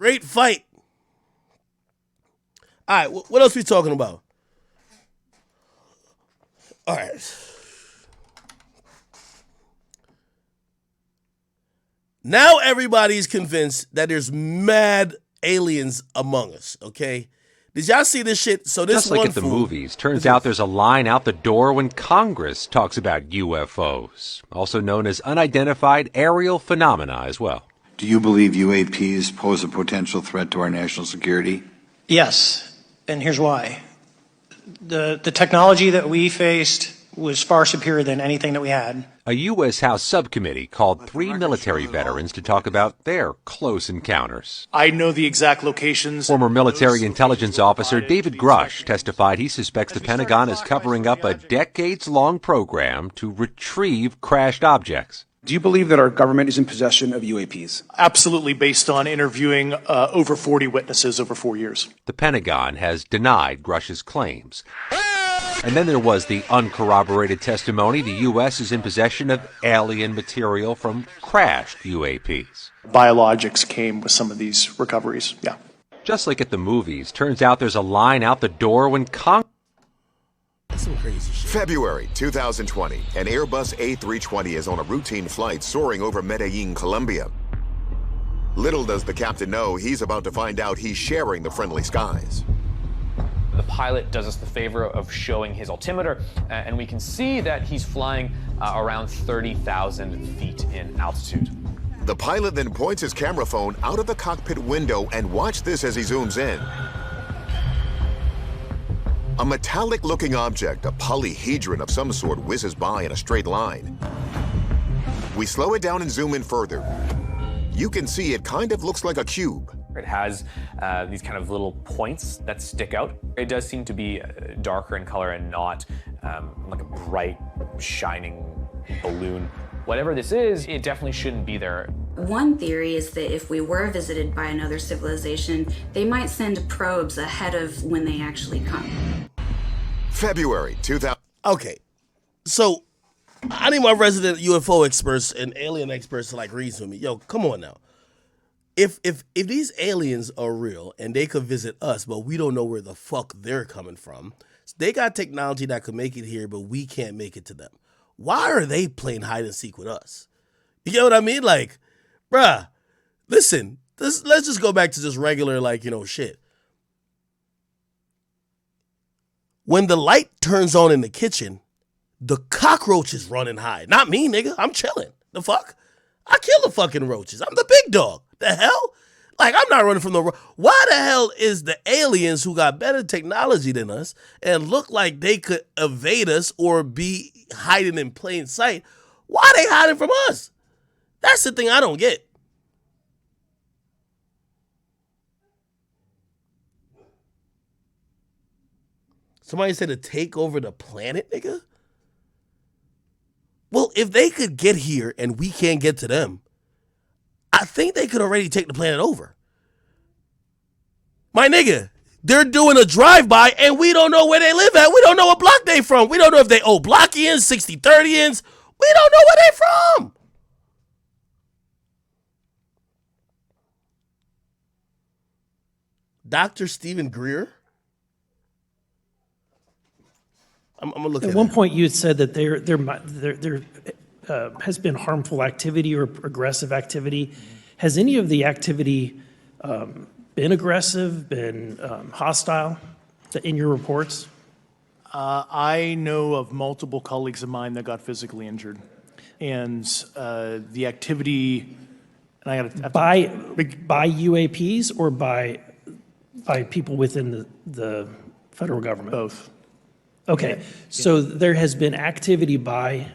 Great fight. All right, what else we talking about? All right. Now everybody's convinced that there's mad aliens among us, okay? Did y'all see this shit? So this Just like at the movies, turns out there's a line out the door when Congress talks about UFOs, also known as unidentified aerial phenomena as well. Do you believe UAPs pose a potential threat to our national security? Yes, and here's why. The technology that we faced was far superior than anything that we had. A U.S. House subcommittee called 3 military veterans to talk about their close encounters. I know the exact locations. Former military intelligence officer David Grusch testified he suspects the Pentagon is covering up a decades-long program to retrieve crashed objects. Do you believe that our government is in possession of UAPs? Absolutely, based on interviewing over 40 witnesses over 4 years. The Pentagon has denied Grusch's claims. And then there was the uncorroborated testimony the U.S. is in possession of alien material from crashed UAPs. Biologics came with some of these recoveries, yeah. Just like at the movies, turns out there's a line out the door when That's some crazy shit. February 2020, an Airbus A320 is on a routine flight soaring over Medellin, Colombia. Little does the captain know he's about to find out he's sharing the friendly skies. The pilot does us the favor of showing his altimeter, and we can see that he's flying around 30,000 feet in altitude. The pilot then points his camera phone out of the cockpit window, and watch this as he zooms in. A metallic-looking object, a polyhedron of some sort, whizzes by in a straight line. We slow it down and zoom in further. You can see it kind of looks like a cube. It has these kind of little points that stick out. It does seem to be darker in color and not like a bright, shining balloon. Whatever this is, it definitely shouldn't be there. One theory is that if we were visited by another civilization, they might send probes ahead of when they actually come. February 2000. Okay, so I need my resident UFO experts and alien experts to like reason with me. Yo, come on now. If these aliens are real and they could visit us, but we don't know where the fuck they're coming from, they got technology that could make it here, but we can't make it to them. Why are they playing hide and seek with us? You get what I mean? Like, bruh, listen, let's just go back to just regular, like, shit. When the light turns on in the kitchen, the cockroaches run and hide. Not me, nigga. I'm chilling. The fuck? I kill the fucking roaches. I'm the big dog. The hell? Like, I'm not running from the... Why the hell is the aliens who got better technology than us and look like they could evade us or be hiding in plain sight, why are they hiding from us? That's the thing I don't get. Somebody said to take over the planet, nigga? Well, if they could get here and we can't get to them, I think they could already take the planet over. My nigga, they're doing a drive-by and we don't know where they live at. We don't know what block they from. We don't know if they Blockians, 60-30ians. We don't know where they from. Dr. Stephen Greer? I'm gonna look at one point you had said that there has been harmful activity or aggressive activity. Has any of the activity been aggressive, been hostile in your reports? I know of multiple colleagues of mine that got physically injured. And the activity, and I got by UAPs or by people within the federal government? Both. Okay, yeah. So there has been activity by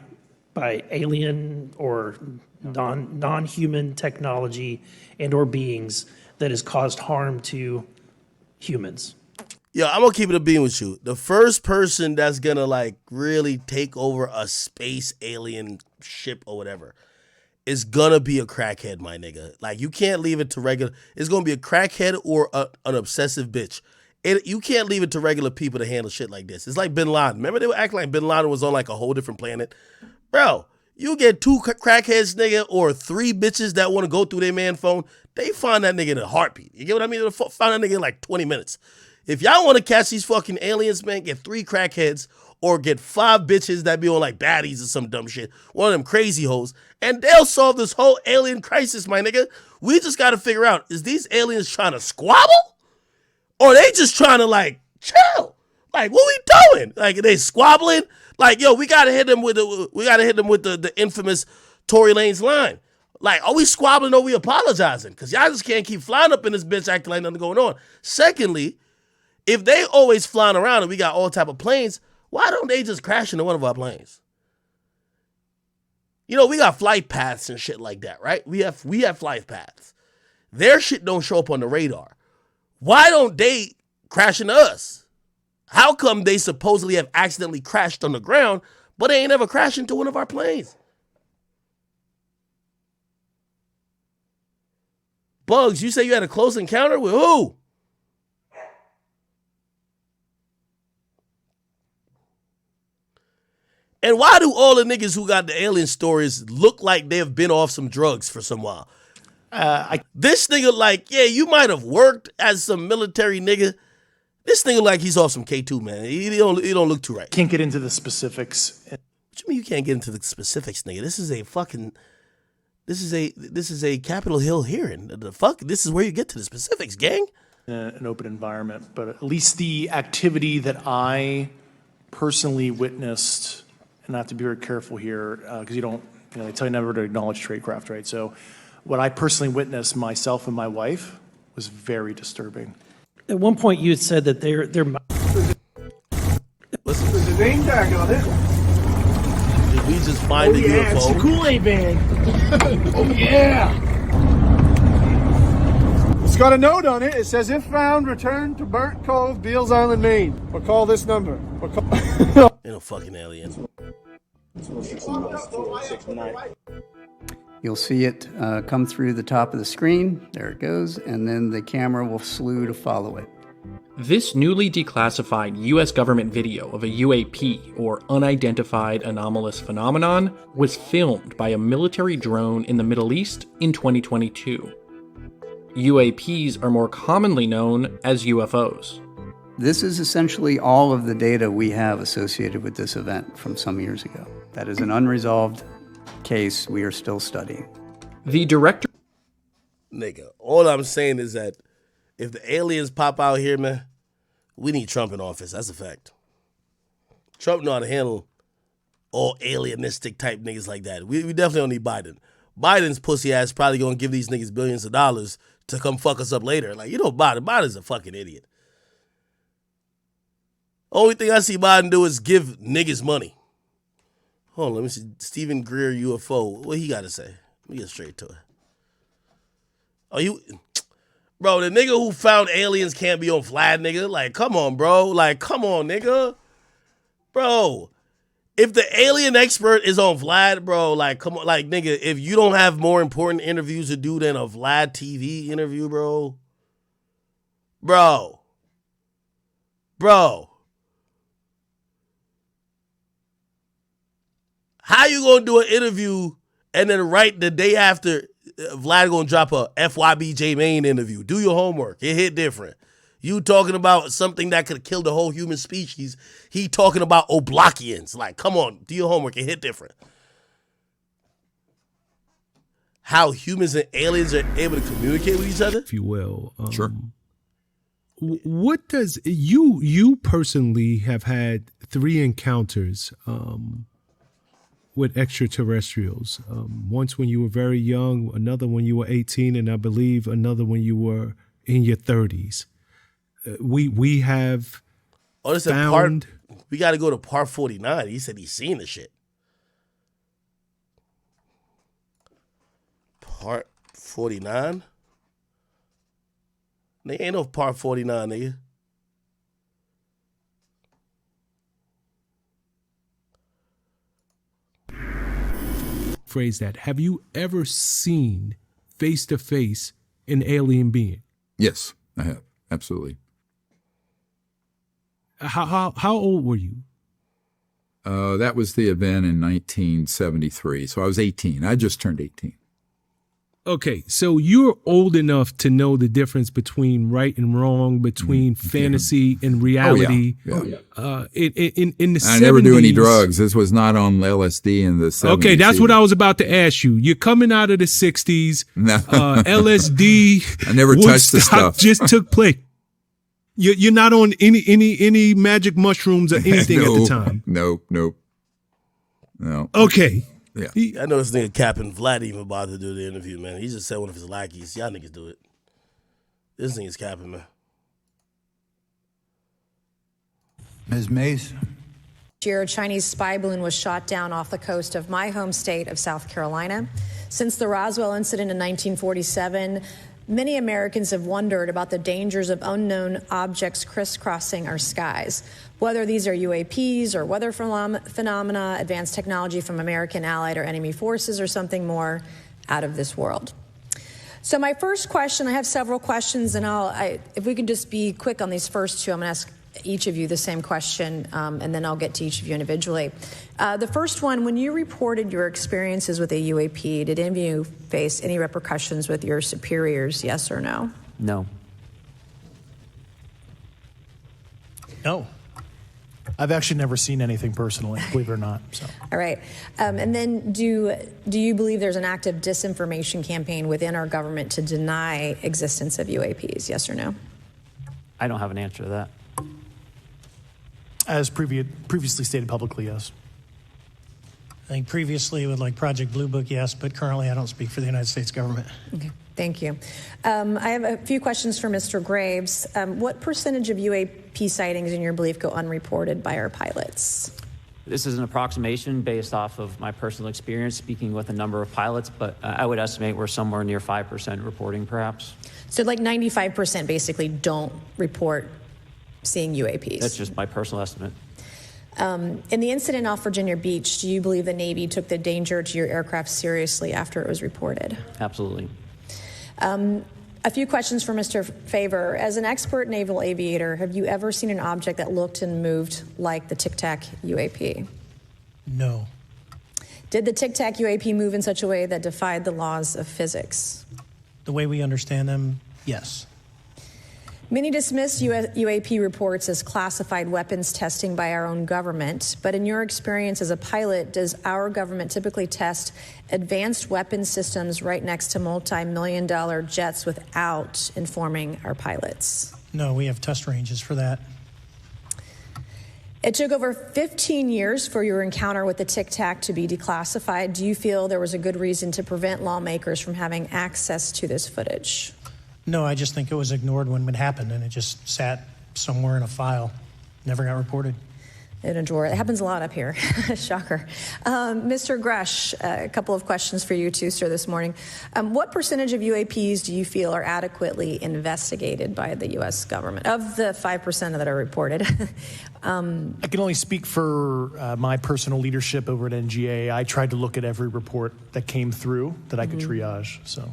alien or non-human technology and or beings that has caused harm to humans. Yeah, I'm gonna keep it a beam with you. The first person that's gonna like really take over a space alien ship or whatever is gonna be a crackhead, my nigga. Like, you can't leave it to regular. It's gonna be a crackhead or an obsessive bitch. You can't leave it to regular people to handle shit like this. It's like Bin Laden. Remember they were acting like Bin Laden was on like a whole different planet? Bro, you get 2 crackheads, nigga, or 3 bitches that want to go through their man phone. they find that nigga in a heartbeat. You get what I mean? They'll find that nigga in like 20 minutes. If y'all want to catch these fucking aliens, man, get 3 crackheads or get 5 bitches that be on like baddies or some dumb shit. One of them crazy hoes. And they'll solve this whole alien crisis, my nigga. We just got to figure out, is these aliens trying to squabble? Or they just trying to like chill? Like, what we doing? Like, are they squabbling? Like, yo, we got to hit them with the infamous Tory Lanez line. Like, are we squabbling or we apologizing? Because y'all just can't keep flying up in this bitch acting like nothing going on. Secondly, if they always flying around and we got all type of planes, why don't they just crash into one of our planes? You know, we got flight paths and shit like that, right? We have flight paths. Their shit don't show up on the radar. Why don't they crash into us? How come they supposedly have accidentally crashed on the ground, but they ain't ever crashed into one of our planes? Bugs, you say you had a close encounter with who? And why do all the niggas who got the alien stories look like they've been off some drugs for some while? This nigga like, yeah, you might have worked as some military nigga. This nigga like he's off some K2, man. He don't look too right. Can't get into the specifics. What you mean you can't get into the specifics, nigga? This is a Capitol Hill hearing. The fuck? This is where you get to the specifics, gang. An open environment, but at least the activity that I personally witnessed, and I have to be very careful here because they tell you never to acknowledge tradecraft, right? So what I personally witnessed, myself and my wife, was very disturbing. At one point, you had said that they're Listen, There's a name tag on it. did we just find the UFO? It's the Kool-Aid Man. Oh, yeah. It's got a note on it. It says, if found, return to Burnt Cove, Beals Island, Maine. Or call this number. Ain't no fucking alien. You'll see it come through the top of the screen. There it goes. And then the camera will slew to follow it. This newly declassified U.S. government video of a UAP, or Unidentified Anomalous Phenomenon, was filmed by a military drone in the Middle East in 2022. UAPs are more commonly known as UFOs. This is essentially all of the data we have associated with this event from some years ago. That is an unresolved case we are still studying. The director... Nigga, all I'm saying is that if the aliens pop out here, man, we need Trump in office. That's a fact. Trump know how to handle all alienistic type niggas like that. We definitely don't need Biden. Biden's pussy ass probably gonna give these niggas billions of dollars to come fuck us up later. Like, you know, Biden's a fucking idiot. Only thing I see Biden do is give niggas money. Hold on, let me see. Stephen Greer UFO. What he got to say? Let me get straight to it. Oh, bro, the nigga who found aliens can't be on Vlad, nigga. Like, come on, bro. Like, come on, nigga. Bro, if the alien expert is on Vlad, bro, like, come on. Like, nigga, if you don't have more important interviews to do than a Vlad TV interview, bro. How you gonna do an interview and then right the day after Vlad gonna drop a FYBJ Main interview? Do your homework. It hit different. You talking about something that could kill the whole human species. He talking about Oblakians. Like, come on, do your homework. It hit different. How humans and aliens are able to communicate with each other? If you will. Sure. What does you personally have had 3 encounters with extraterrestrials? Once when you were very young, another when you were 18, and I believe another when you were in your 30s. We have found... We got to go to part 49. He said he's seen the shit. Part 49? There ain't no part 49, nigga. Phrase that. Have you ever seen face to face an alien being? Yes, I have. Absolutely. How old were you? That was the event in 1973. So I was 18. I just turned 18. Okay, so you're old enough to know the difference between right and wrong, between fantasy and reality. Oh, yeah. In the 70s. I never do any drugs. This was not on LSD in the 70s. Okay, that's what I was about to ask you. You're coming out of the 60s. No. LSD. I never touched the Woodstock stuff. just took place. You're not on any magic mushrooms or anything at the time. No. Okay. Yeah. I know this nigga Captain Vlad even about to do the interview, man. He just said one of his lackeys. Y'all niggas do it. This nigga's Captain, man. Ms. Mace? A Chinese spy balloon was shot down off the coast of my home state of South Carolina. Since the Roswell incident in 1947, many Americans have wondered about the dangers of unknown objects crisscrossing our skies. Whether these are UAPs or weather phenomena, advanced technology from American allied or enemy forces, or something more out of this world. So my first question, I have several questions, and if we can just be quick on these first two, I'm going to ask each of you the same question, and then I'll get to each of you individually. The first one, when you reported your experiences with a UAP, did any of you face any repercussions with your superiors, yes or no? No. No. I've actually never seen anything personally, believe it or not. So. All right. And then do you believe there's an active disinformation campaign within our government to deny existence of UAPs, yes or no? I don't have an answer to that. As previously stated publicly, yes. I think previously with like Project Blue Book, yes, but currently I don't speak for the United States government. Okay, thank you. I have a few questions for Mr. Graves. What percentage of UAP sightings, in your belief, go unreported by our pilots? This is an approximation based off of my personal experience speaking with a number of pilots, but I would estimate we're somewhere near 5% reporting, perhaps. So like 95% basically don't report seeing UAPs. That's just my personal estimate. In the incident off Virginia Beach, do you believe the Navy took the danger to your aircraft seriously after it was reported? Absolutely. A few questions for Mr. Favor. As an expert naval aviator, have you ever seen an object that looked and moved like the Tic Tac UAP? No. Did the Tic Tac UAP move in such a way that defied the laws of physics? The way we understand them, yes. Many dismiss UAP reports as classified weapons testing by our own government, but in your experience as a pilot, does our government typically test advanced weapon systems right next to multi-million-dollar jets without informing our pilots? No, we have test ranges for that. It took over 15 years for your encounter with the Tic Tac to be declassified. Do you feel there was a good reason to prevent lawmakers from having access to this footage? No, I just think it was ignored when it happened, and it just sat somewhere in a file. Never got reported. In a drawer. It happens a lot up here. Shocker. Mr. Grusch, a couple of questions for you too, sir, this morning. What percentage of UAPs do you feel are adequately investigated by the U.S. government? Of the 5% that are reported. I can only speak for my personal leadership over at NGA. I tried to look at every report that came through that I could triage. So.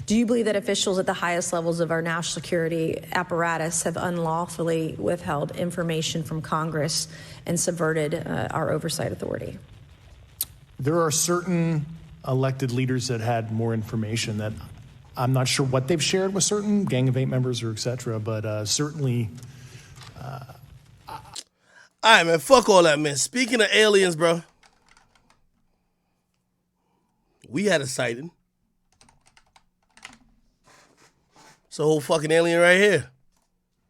Do you believe that officials at the highest levels of our national security apparatus have unlawfully withheld information from Congress and subverted our oversight authority? There are certain elected leaders that had more information that I'm not sure what they've shared with certain Gang of Eight members or et cetera, but certainly. All right, man, fuck all that, man. Speaking of aliens, bro, we had a sighting. It's a whole fucking alien right here.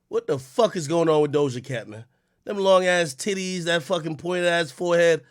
What the fuck is going on with Doja Cat, man? Them long ass titties, that fucking pointed ass forehead.